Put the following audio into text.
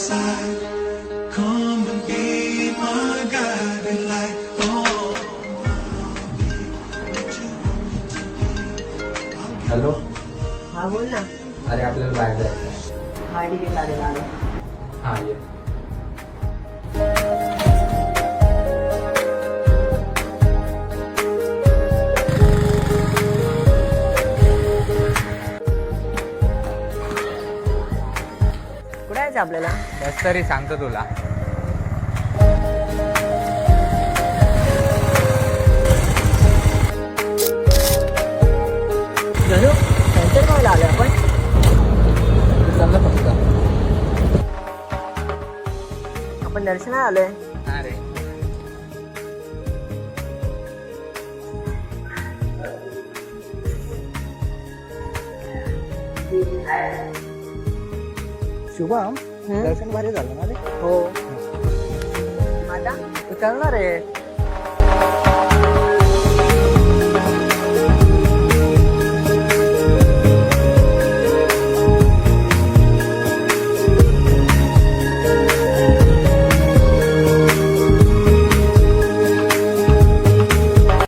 side. Come and be my guiding light. Oh, hello. हा बोल ना. अरे आपल्याला बाहेर जायचं. हा ठीक आहे चालेल आलो. हा ये. कुठे जायचं आपल्याला? बस तरी सांगतो तुला. धनु सेंटर पाहायला आलोय आपण. चाललं फक्त. आपण दर्शनाला आलोय. अरे शुभम दर्शन भारी झालं ना रे. हो. आता तू चालणार आहे.